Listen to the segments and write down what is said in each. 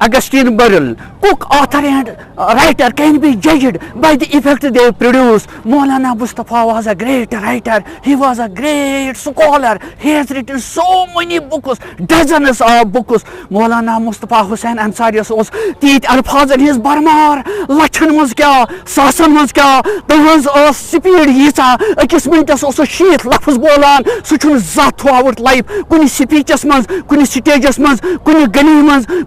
Augustine Birrell, cook, author and writer can be judged by the effect they produce. Maulana Mustafa was a great writer. He was a great scholar. He has written so many books, dozens of books. Maulana Mustafa Hussain Ansari was teeth alfaz in his barmar. Lachan was kya, sasan was kya, tuhans or speed hisa, a kismintas also sheath, lafaz bolan, suchun zat throughout life. Kuni speeches mans, kuni stages mans, kuni gani mans,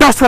10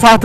7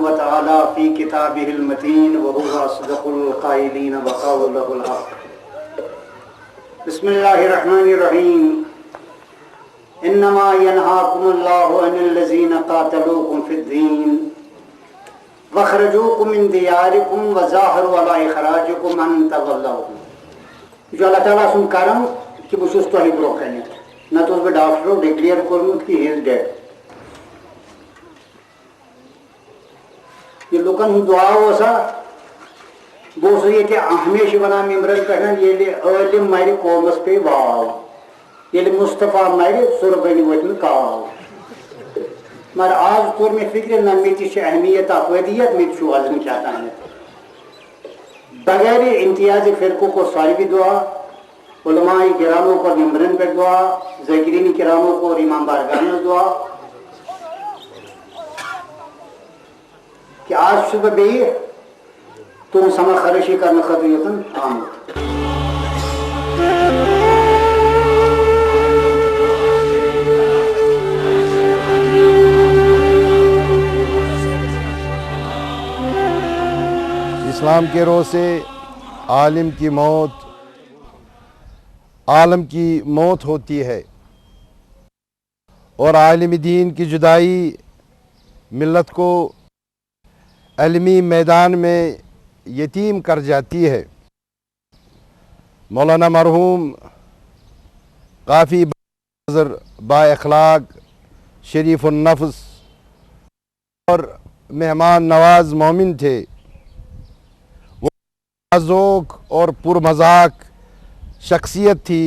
وتعالی فی کتابہ المتین وہو اصدق القائلین وقولہ الحق۔ بسم اللہ الرحمن الرحیم۔ انما ینہاکم اللہ عن الذین قاتلوکم فی الدین وخرجوکم من دیارکم وظاہروا علی اخراجکم ان تولوہم۔ یہ چھُ اللہ تعالیٰ سُنٛد کرم کہ بہٕ چھُس تۄہہِ برونٛہہ کنٮ۪تھ، نتہٕ اوس بہٕ ڈاکٹرو ڈکلیئر کوٚرمُت کہ ہی از ڈیڈ۔ یہ لوکن ہند دعا اوسا بہٕ اوسُس ییٚتہِ ہمیشہِ وَنان ممبرن پٮ۪ٹھ ییٚلہِ عٲلِم مرِ قومس پے واو، ییٚلہِ مصطفیٰ مرِ سُر بنہِ وٲتۍمٕتۍ کاو۔ مگر آز توٚر مےٚ فکرِ نہ مےٚ تہِ چھِ اہمیت افٲدیت، مےٚ تہِ چھُ وزن کیٛاہ تانٮ۪تھ۔ بغیر امتیاز فرقو کو ساروی دعا، علماء کراموں کو ممبرن پہ دعا، ذاکرین کراموں کو امام بارگاہن دعا کہ آج صبح بیٚیہِ تُہُنٛد سما خرٲشی کرنہٕ خٲطرٕ یوٚتن آمُت۔ اسلام کے روز سے عالم کی موت عالم کی موت ہوتی ہے، اور عالم دین کی جدائی ملت کو علمی میدان میں یتیم کر جاتی ہے۔ مولانا مرحوم کافی با اخلاق، شریف النفس اور مہمان نواز مومن تھے۔ وہ ذوق اور پر مذاق شخصیت تھی،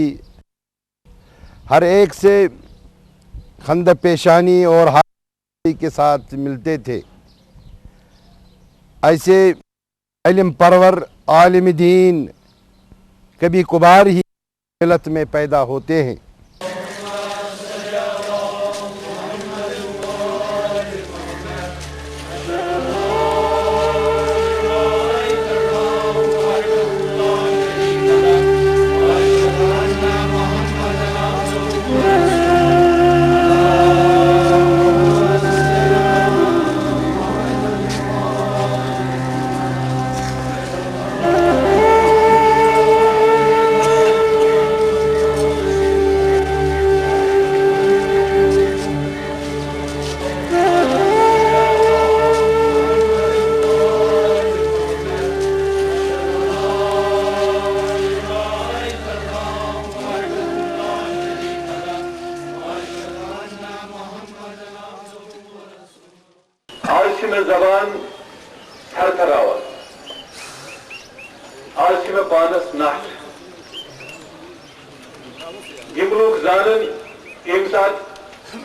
ہر ایک سے خندہ پیشانی اور حاضری کے ساتھ ملتے تھے۔ ایسے علم پرور عالم دین کبھی کبھار ہی ملت میں پیدا ہوتے ہیں۔ زبان تھر تھراوان، آج میں پانس نش یم لوگ زانن یم سات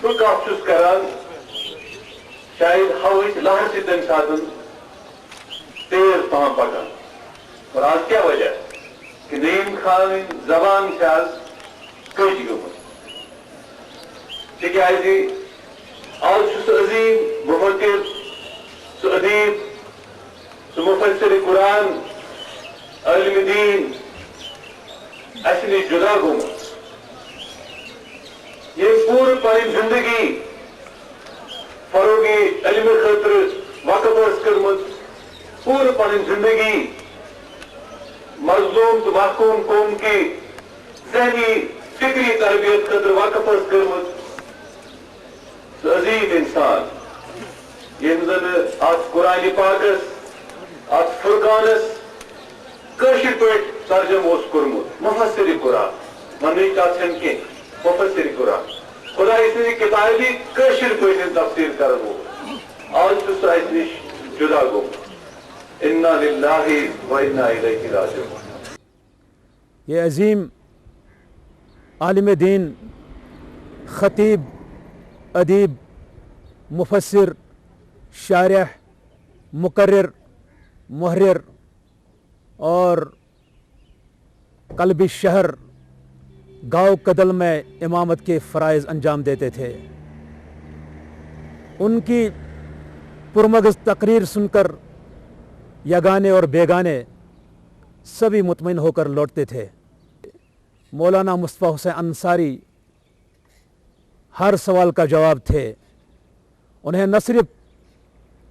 بہ کت چھس کران شاید ہوچ لہر سے تمہ سات تیز پہم پکان، اور آج کیا وجہ کہ نعیم خان زبان سے آج کج گمت، تکیاز آج سہ عظیم مفکر، سہ ادیب، سہ مفسر قرآن، علم دین اس نش جدا گومت، یہ پور پن زندگی فروغ علم خاطر وقف اس کرمت، پور پن زندگی مظلوم تو محکوم قوم کی ذہنی فکری تربیت خاطر وقف اس کرمت، سہ عظیم انسان یم زن ات قرآن پاکس ات فرقانس کاشر پٲٹھۍ ترجم اوس کوٚرمُت، مفسر قرآن وننٕچ کتھ چھنہٕ کینٛہہ، مفسر قرآن خداے سٕنٛزِ کتابہِ کاشر پٲٹھۍ تفسیر کرن وول، آج چھُ سُہ اسہِ نش جدا گوٚمُت۔ انا للہ و انا الیہ راجعون۔ یہ عظیم عالم دین، خطیب، ادیب، مفسر، شارح، مقرر، محرر اور قلب شہر گاؤں کدل میں امامت کے فرائض انجام دیتے تھے۔ ان کی پرمغز تقریر سن کر یگانے اور بیگانے سبھی مطمئن ہو کر لوٹتے تھے۔ مولانا مصطفیٰ حسین انصاری ہر سوال کا جواب تھے۔ انہیں نہ صرف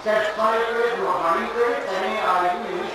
satisfied with Muhammad with any argument.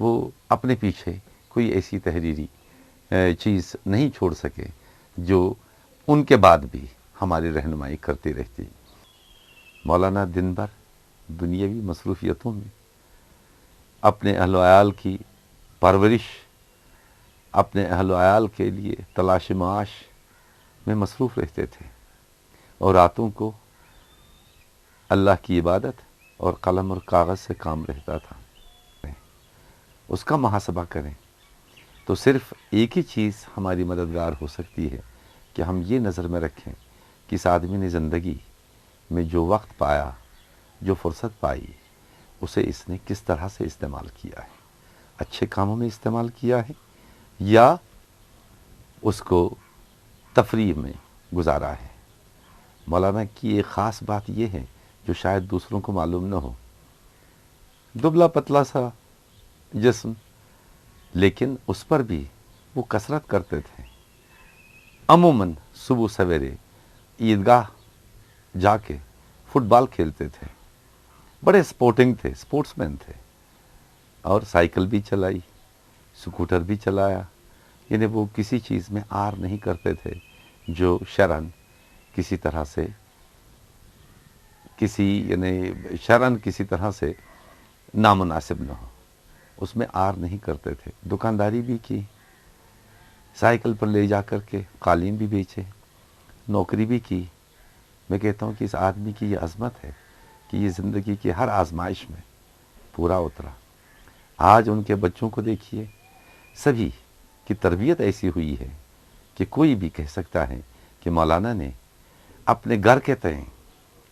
وہ اپنے پیچھے کوئی ایسی تحریری چیز نہیں چھوڑ سکے جو ان کے بعد بھی ہماری رہنمائی کرتی رہتی۔ مولانا دن بھر دنیاوی مصروفیتوں میں اپنے اہل و عیال کی پرورش، اپنے اہل و عیال کے لیے تلاش معاش میں مصروف رہتے تھے، اور راتوں کو اللہ کی عبادت اور قلم اور کاغذ سے کام رہتا تھا۔ اس کا محاسبہ کریں تو صرف ایک ہی چیز ہماری مددگار ہو سکتی ہے کہ ہم یہ نظر میں رکھیں کہ اس آدمی نے زندگی میں جو وقت پایا، جو فرصت پائی، اسے اس نے کس طرح سے استعمال کیا ہے۔ اچھے کاموں میں استعمال کیا ہے یا اس کو تفریح میں گزارا ہے۔ مولانا کی ایک خاص بات یہ ہے جو شاید دوسروں کو معلوم نہ ہو، دبلا پتلا سا جسم، لیکن اس پر بھی وہ کثرت کرتے تھے۔ عموماً صبح سویرے عیدگاہ جا کے فٹ بال کھیلتے تھے، بڑے سپورٹنگ تھے، سپورٹس مین تھے، اور سائیکل بھی چلائی، سکوٹر بھی چلایا، یعنی وہ کسی چیز میں آر نہیں کرتے تھے جو شرعاً کسی طرح سے کسی طرح سے نامناسب نہ ہو، اس میں آر نہیں کرتے تھے۔ دکانداری بھی کی، سائیکل پر لے جا کر کے قالین بھی بیچے، نوکری بھی کی۔ میں کہتا ہوں کہ اس آدمی کی یہ عظمت ہے کہ یہ زندگی کی ہر آزمائش میں پورا اترا۔ آج ان کے بچوں کو دیکھیے، سبھی کی تربیت ایسی ہوئی ہے کہ کوئی بھی کہہ سکتا ہے کہ مولانا نے اپنے گھر کے تئیں،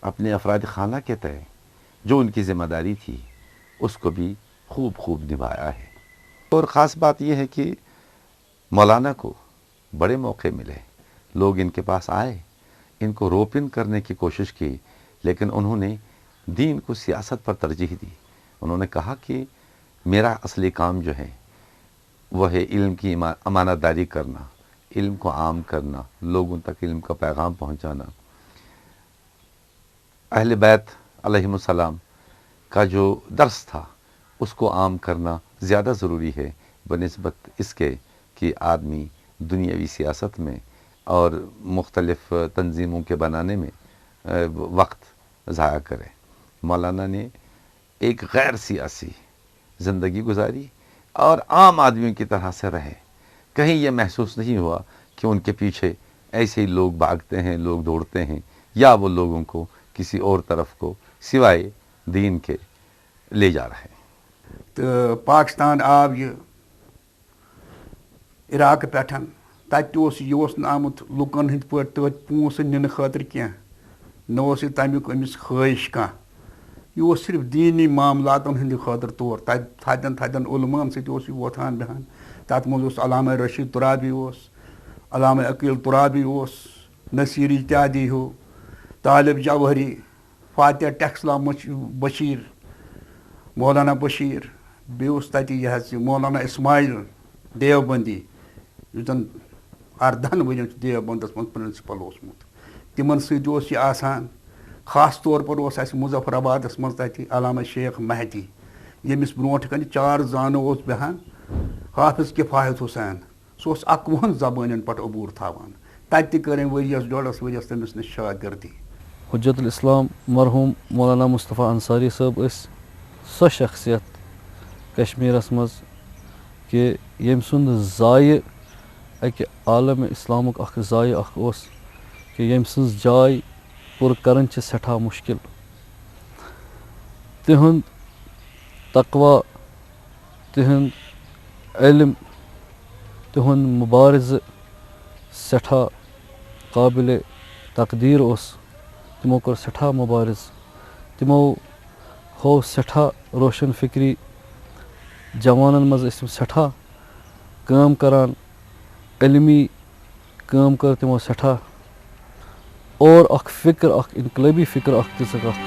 اپنے افراد خانہ کے تئیں جو ان کی ذمہ داری تھی اس کو بھی خوب نبھایا ہے۔ اور خاص بات یہ ہے کہ مولانا کو بڑے موقع ملے، لوگ ان کے پاس آئے، ان کو روپن کرنے کی کوشش کی، لیکن انہوں نے دین کو سیاست پر ترجیح دی۔ انہوں نے کہا کہ میرا اصلی کام جو ہے وہ ہے علم کی امانت داری کرنا، علم کو عام کرنا، لوگوں تک علم کا پیغام پہنچانا۔ اہل بیت علیہم السلام کا جو درس تھا اس کو عام کرنا زیادہ ضروری ہے بنسبت اس کے کہ آدمی دنیاوی سیاست میں اور مختلف تنظیموں کے بنانے میں وقت ضائع کرے۔ مولانا نے ایک غیر سیاسی زندگی گزاری اور عام آدمیوں کی طرح سے رہے۔ کہیں یہ محسوس نہیں ہوا کہ ان کے پیچھے ایسے ہی لوگ بھاگتے ہیں، لوگ دوڑتے ہیں، یا وہ لوگوں کو کسی اور طرف کو سوائے دین کے لے جا رہے ہیں۔ تو پاکستان آو یہ عراق پٮ۪ٹھ، تَتہِ اوس نہٕ آمُت لُکن ہٕنٛدۍ پٲٹھۍ توتہِ پونٛسہٕ نِنہٕ خٲطرٕ کینٛہہ، نہ اوس یہِ تَمیُک أمِس خٲہِش کانٛہہ، یہِ اوس صرف دیٖنی معاملاتن ہٕنٛدِ خٲطرٕ تور، تَتہِ تھدٮ۪ن علماہن سۭتۍ اوس یہِ وۄتھان بیٚہان۔ تَتھ منٛز اوس علامہ رشیٖد تُرابی اوس، علامہ عقیل تُرابی اوس، نصیر اجتہادی ہیوٗ، طالب جوہری، فاتح ٹیکسلا بشیٖر، مولانا بشیٖر، بیٚیہِ اوس تَتہِ یہِ حظ یہِ مولانا اسماعیل دیوبندی یُس زن 18 ؤرین چھُ دیوبندس منٛز پرنسپل اوسمُت، تِمن سۭتۍ اوس یہِ آسان۔ خاص طور پر اوس اَسہِ مظفر آبادس منٛز تَتہِ علامہ شیخ مہدی، ییٚمِس برونٛٹھ کَنہِ 4 زانو اوس بیٚہان، حافظ کفایت حسین، سُہ اوس 51 زبانن پٮ۪ٹھ عبوٗر تھاوان۔ تَتہِ تہِ کٔر أمۍ ؤریس ڈۄڈس ؤریس تٔمِس نِش شاگردی۔ حجت الاسلام مرحوٗم مولانا مصطفیٰ انصاری صٲب ٲسۍ سۄ شخصیت کشمیٖرس منٛز کہ ییٚمہِ سُنٛد زایہِ اَکہِ عالمِ اِسلامُک اکھ زایہِ اکھ اوس کہ ییٚمہِ سٕنٛز جاے پوٗرٕ کرٕنۍ چھِ سٮ۪ٹھاہ مُشکِل۔ تِہُنٛد تقوا، تِہُنٛد علم، تِہُنٛد مُبارزٕ سٮ۪ٹھاہ قابلِ تقدیٖر اوس۔ تِمو کوٚر سٮ۪ٹھاہ مُبارزٕ، تِمو ہوو سٮ۪ٹھاہ روشن فکری، جوانن منٛز ٲسۍ تِم سٮ۪ٹھاہ کٲم کران، علمی کٲم کٔر تِمو سٮ۪ٹھاہ، اور اکھ فکر، اکھ انقلٲبی فکر اکھ دِژٕکھ اکھ۔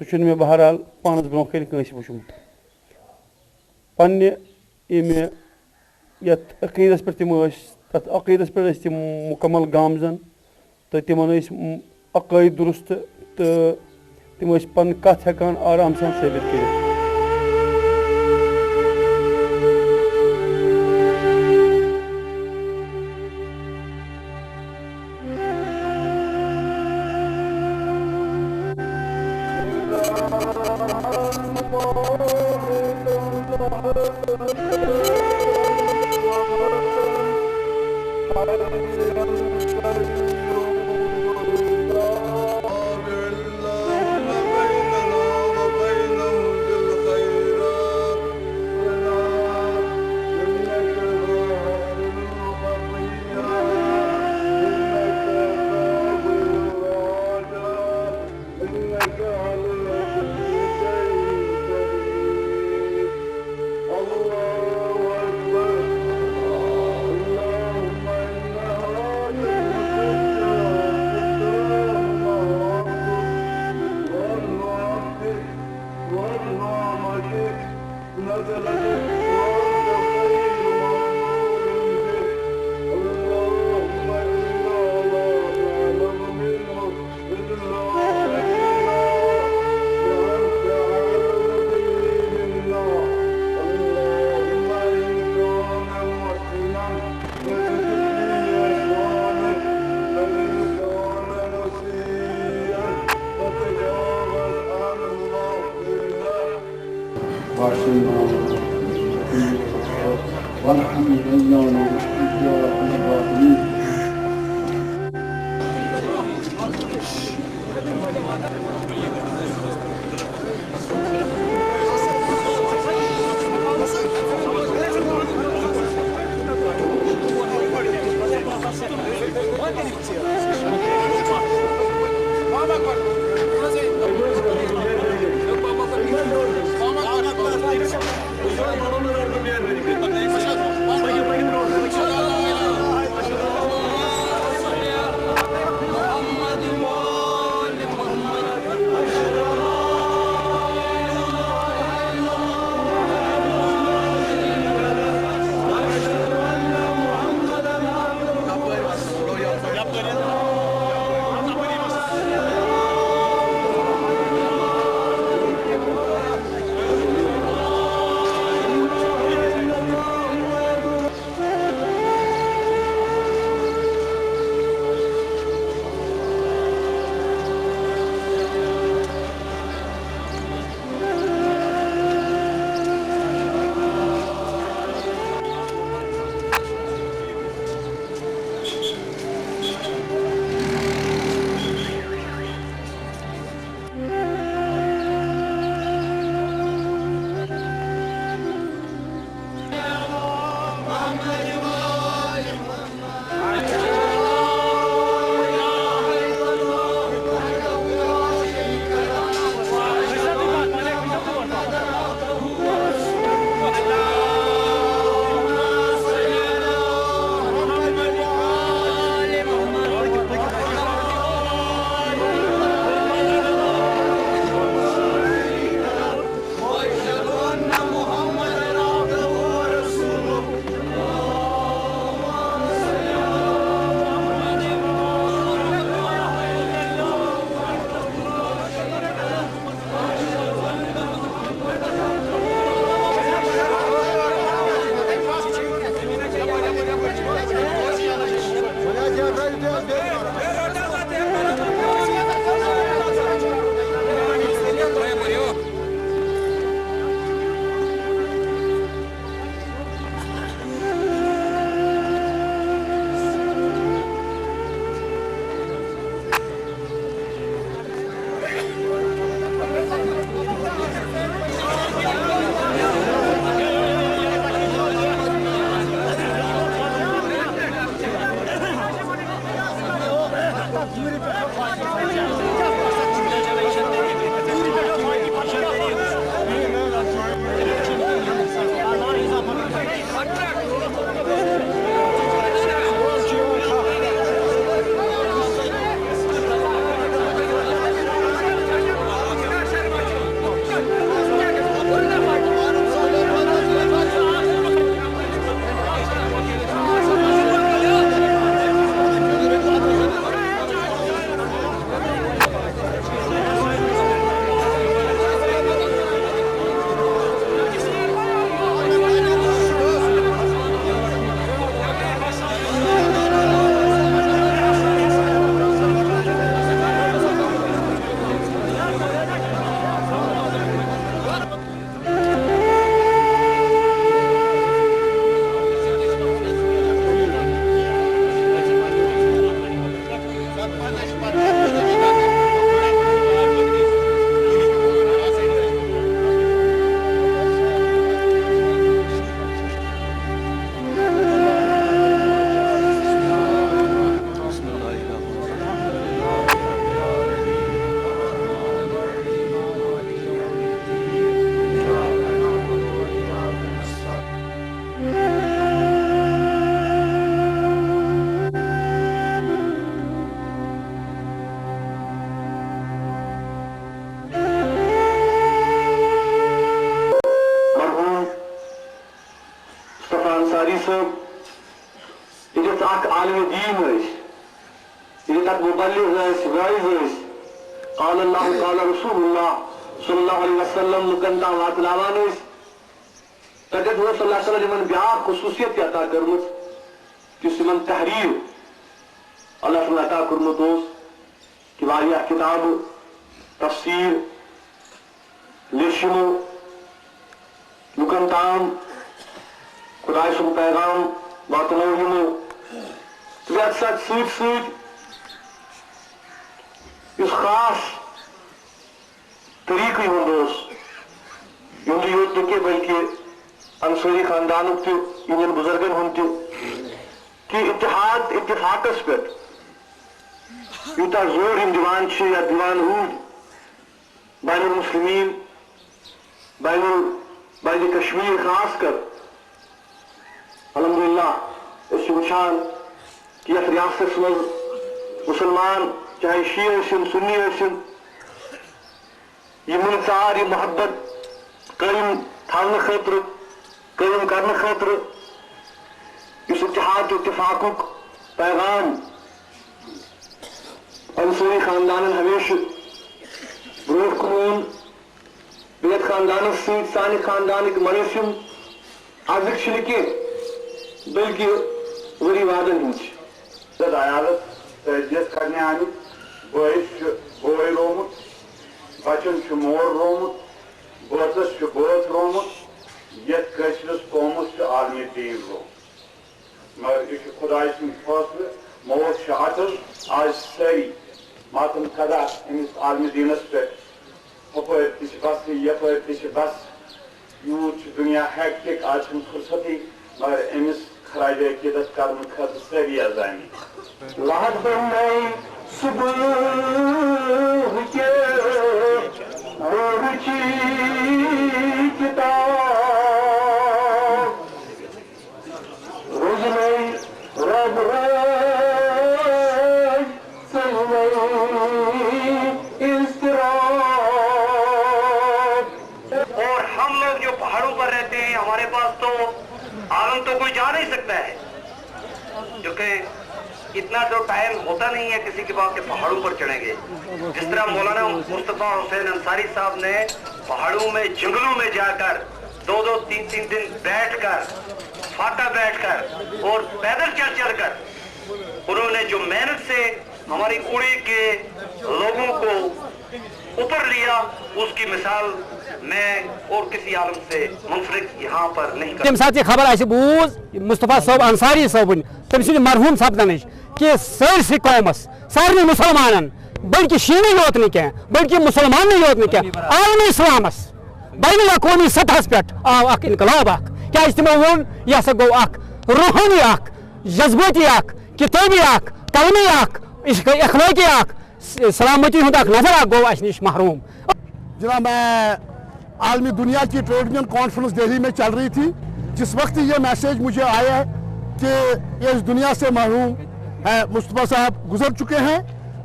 سہ میں بہرحال پانس برو کن کنس وچمت پنہ یت عقیدس پہ تم تر عقیدس پہ تم مکمل گامزن تو تمن عقائد درست تو تم پن کت ہیکان آرام سان ثابت کرت صاحب یہ عالم دین یہ مبلغ وائز قال اللہ قال رسول اللہ صلی اللہ علیہ وسلم لکن تام واتناوان تجد وہ صلی اللہ علیہ وسلم بیاا خصوصیت عطا کرمت کہ من تحریر اللہ صلی عطا کرمت کہ واریاہ کتاب تفسیر لیشمو لکن تام خدای سن پیغام واتناو تو بیت ساتھ سوچ اس خاص طریقی ہند یوت نکے بلکہ انصاری خاندانک ان بزرگن ہند کہ اتحاد اتفاقس پہ یوتا زور دیوان یا دیوان ہود بین المسلمین بین کشمیر خاص کر الحمدللہ اس وچان کہ اس ریاست میں مسلمان چاہے شیعہ ٲسِن سنی ٲسِن یہ ملژار یہ محبت قائم تھاونہٕ خٲطرٕ قائم کرنہٕ خٲطرٕ یُس اتحاد اتفاقُک پیغام انصاری خاندانن ہمیشہ برونٛٹھ کُن اوٚن بیٚیہِ خاندانس سۭتۍ سانہِ خاندانٕکۍ مٲنٛسِم آزٕکۍ چھِنہٕ کینٛہہ بلکہِ ؤری وادن ہٕنٛدۍ چھِ عیالت تربیت کرنے آمت بٲیِس بوے رومت بچن مور رومت بٲژس بٲژ رومت یتھ کٲشرس قومس عالمی دین رومت مگر یہ خداے سُنٛد فٲصلہٕ موت عطل آج سٲری ماتم قدا أمس عالمی دینس پہ ہپٲرۍ تہِ چھِ بسٕے یپٲرۍ تہِ چھِ بس یوٗت چھُ دُنیا ہیکٹِک آز چھنہٕ فرصتی مگر أمس خراج عقیدت کرنہٕ خٲطرٕ سٲری عزامی راحت بنائی صبح کے نور کی کتاب روز نئی رب اور ہم لوگ جو پہاڑوں پر رہتے ہیں ہمارے پاس تو عالم تو کوئی جا نہیں سکتا ہے جو کہ اتنا تو ٹائم ہوتا نہیں ہے کسی کے پاس کہ پہاڑوں پر چڑھیں گے. جس طرح مولانا مصطفیٰ حسین انصاری صاحب نے پہاڑوں میں جنگلوں میں جا کر 2-3 دن بیٹھ کر فاٹا بیٹھ کر اور پیدل چل کر انہوں نے جو محنت سے ہماری اڑی کے لوگوں کو اوپر لیا اس کی مثال میں اور کسی عالم سے منفرد یہاں پر نہیں کرتا. تم ساتھ یہ خبر آئے بوز مصطفیٰ صاحب انصاری صاحب تم سن مرحوم سپدنچ کہ سرسی قومس سارے مسلمان بلکہ شیعہ یوت نی بلکہ مسلمان یوت نی عالمی اسلامس بین الاقوامی سطح پہ آو اخ انقلاب اخ کیا تمو وون یہ ہسا گو اخ روحانی اخ جذباتی اخ کتابی اخ قلمی اخ اخلاقی اخ سلامتی ہند اخ نظر اخ گو اس نش محروم. جناب میں عالمی دنیا کی ٹریڈ یونین کانفرنس دہلی میں چل رہی تھی جس وقت یہ میسیج مجھے آیا ہے کہ اس دنیا سے محروم ہے مصطفیٰ صاحب گزر چکے ہیں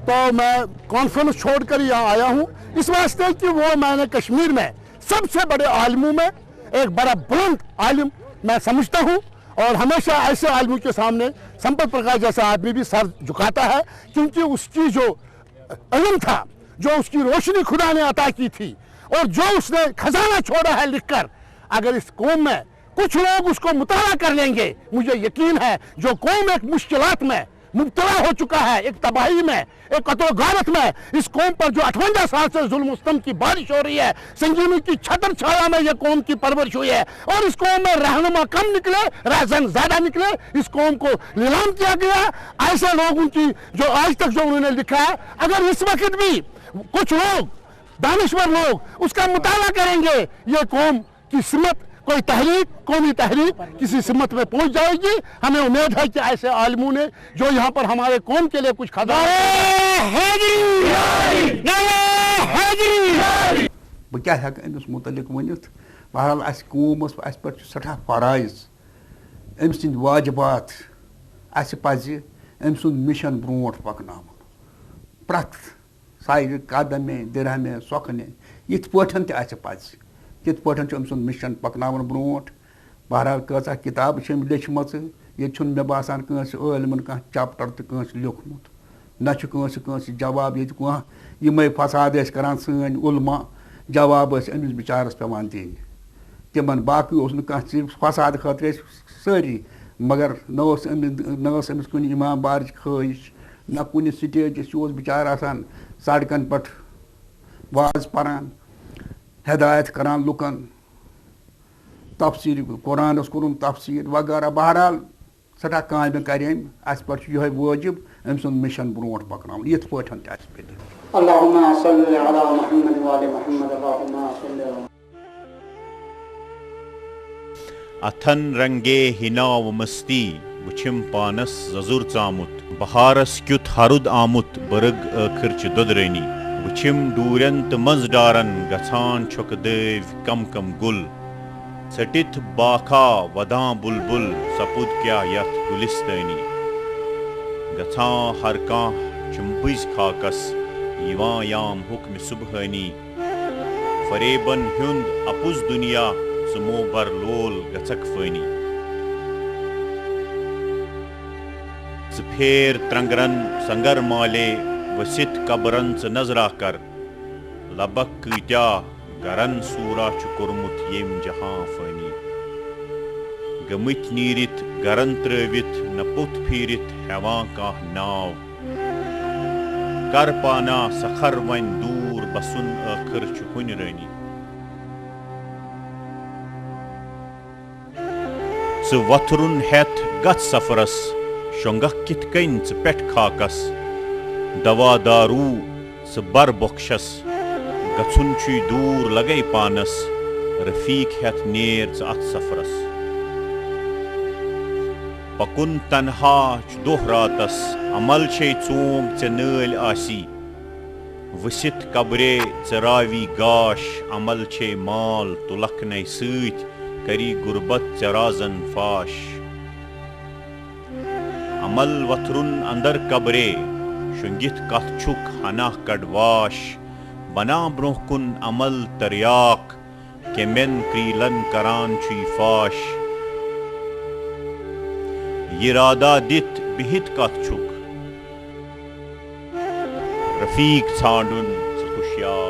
تو میں کانفرنس چھوڑ کر یہاں آیا ہوں اس واسطے کہ وہ میں نے کشمیر میں سب سے بڑے عالموں میں ایک بڑا بلند عالم میں سمجھتا ہوں اور ہمیشہ ایسے عالموں کے سامنے سمپت پرکاش جیسا آدمی بھی سر جھکاتا ہے کیونکہ اس کی جو علم تھا جو اس کی روشنی خدا نے عطا کی تھی اور جو اس نے خزانہ چھوڑا ہے لکھ کر اگر اس قوم میں کچھ لوگ اس کو مطالعہ کر لیں گے مجھے یقین ہے جو قوم ایک مشکلات میں مبتلا ہو چکا ہے ایک تباہی میں ایک قتل و غارت میں اس قوم پر جو 58 سال سے ظلم و ستم کی بارش ہو رہی ہے سنگینی کی چھتر چھایا میں یہ قوم کی پرورش ہوئی ہے اور اس قوم میں رہنما کم نکلے رہزن زیادہ نکلے اس قوم کو نیلام کیا گیا ایسے لوگوں کی جو آج تک جو انہوں نے لکھا ہے اگر اس وقت بھی کچھ لوگ دانشور لوگ اس کا مطالعہ کریں گے یہ قوم کی سمت کوئی تحریک قومی تحریک کسی سمت میں پہنچ جائے گی. ہمیں امید ہے کہ ایسے عالموں نے جو یہاں پر ہمارے قوم کے لیے کچھ بہ کیا ہیکہ امس متعلق ونت بہرحال اس قوم اس پر سٹھا فرائض ام سند واجبات اس پز ام سند مشن برونٹ پکناون پرت سائر قدم درہم سوکھنے یت پٹھن تہ اس پز تت پٹھن ام سند مشن پکناون برونٹ بہرحال کۭژاہ کِتاب چھِ أمۍ لیچھمٕژ ییٚتہِ چھُنہٕ مےٚ باسان کٲنٛسہِ عٲلمَن کانٛہہ چَپٹَر تہٕ کٲنٛسہِ لیوٚکھمُت نہ چھُ کٲنٛسہِ جواب ییٚتہِ کانٛہہ یِمَے فساد ٲسۍ کَران سٲنۍ علما جواب ٲسۍ أمِس بِچارَس پٮ۪وان دِنۍ تِمَن باقٕے اوس نہٕ کانٛہہ صرف فساد خٲطرٕ ٲسۍ سٲری مگر نہ اوس أمِس کُنہِ اِمام بارٕچ خٲہِش نہ کُنہِ سٹیجَس یہِ اوس بِچار آسان سڑکَن پٮ۪ٹھ واز پَران ہدایت کَران لُکَن تفسیٖر قرآنَس کوٚرُن تفسیٖر وغیرہ بہرحال سٮ۪ٹھاہ کامہِ کَرِ أمۍ اَسہِ پٮ۪ٹھ چھُ یِہوٚے واجِب أمۍ سُنٛد مِشن برونٛٹھ پکناوُن یِتھ پٲٹھۍ تہِ آسہِ پٔلِتھ اللهم صل على محمد وآل محمد اللهم صل على اتھن رنگے ہناو مستی وچھم پانس ززر ژامُت بہارس کیُتھ ہرُد آمُت برگ ٲخر چہِ دۄدرٲنی وچھم ڈوٗرٮ۪ن تہٕ منٛز ڈارن گژھان چھۄکہٕ دٲوۍ کم کم گُل ژٔٹِتھ باکھا ودان بُلبُل سپُد کیٛاہ یتھ گُلستٲنی گژھان ہر کانٛہہ چھُم پٔزۍ خاکس یِوان یام حُکمہِ صُبحٲنی فریبن ہُنٛد اپُز دُنیا ژٕ موبر لول گژھکھ فٲنی ژٕ پھیر ترٛنٛگرن سنگر مالے ؤسِتھ قبرن ژٕ نظرا کر لبکھ کۭتیاہ گرن سوٗرا چھُ کوٚرمُت ییٚمۍ جہاں فٲنی گٔمٕتۍ نیٖرِتھ گرن ترٲوِتھ نہ پوٚتھ پھیٖرِتھ ہٮ۪وان کانٛہہ ناو کر پانا سخر وۄنۍ دوٗر بسُن ٲخر چھُ کُنہِ رٲنی ژٕ وۄتھرُن ہٮ۪تھ گژھ سفرس شۄنٛگکھ کِتھ کٔنۍ ژٕ پٮ۪ٹھ خاکس دوا داروٗ ژٕ بر بۄکشس گژھُن چھُے دوٗر لگے پانس رفیٖق ہٮ۪تھ نیر ژٕ اتھ سفرس پکُن تنہا چھُ دۄہ راتس عمل چھے ژوٗنٛگ ژےٚ نٲلۍ آسی ؤسِتھ قبرے ژےٚ راوی گاش عمل چھے مال تُلکھ نے سۭتۍ کری غُربت ژےٚ رازن فاش عمل وتھرُن اندر قبرے شۄنٛگِتھ کتھ چھُکھ ہنا کڑ واش بنان برٛونٛہہ کُن عمل تریاک کیٚمٮ۪ن کریٖلن کران چھُے فاش یِرادا دِتھ بِہِتھ کتھ چھُکھ رفیٖق ژھانڈُن ژٕ ہُشیار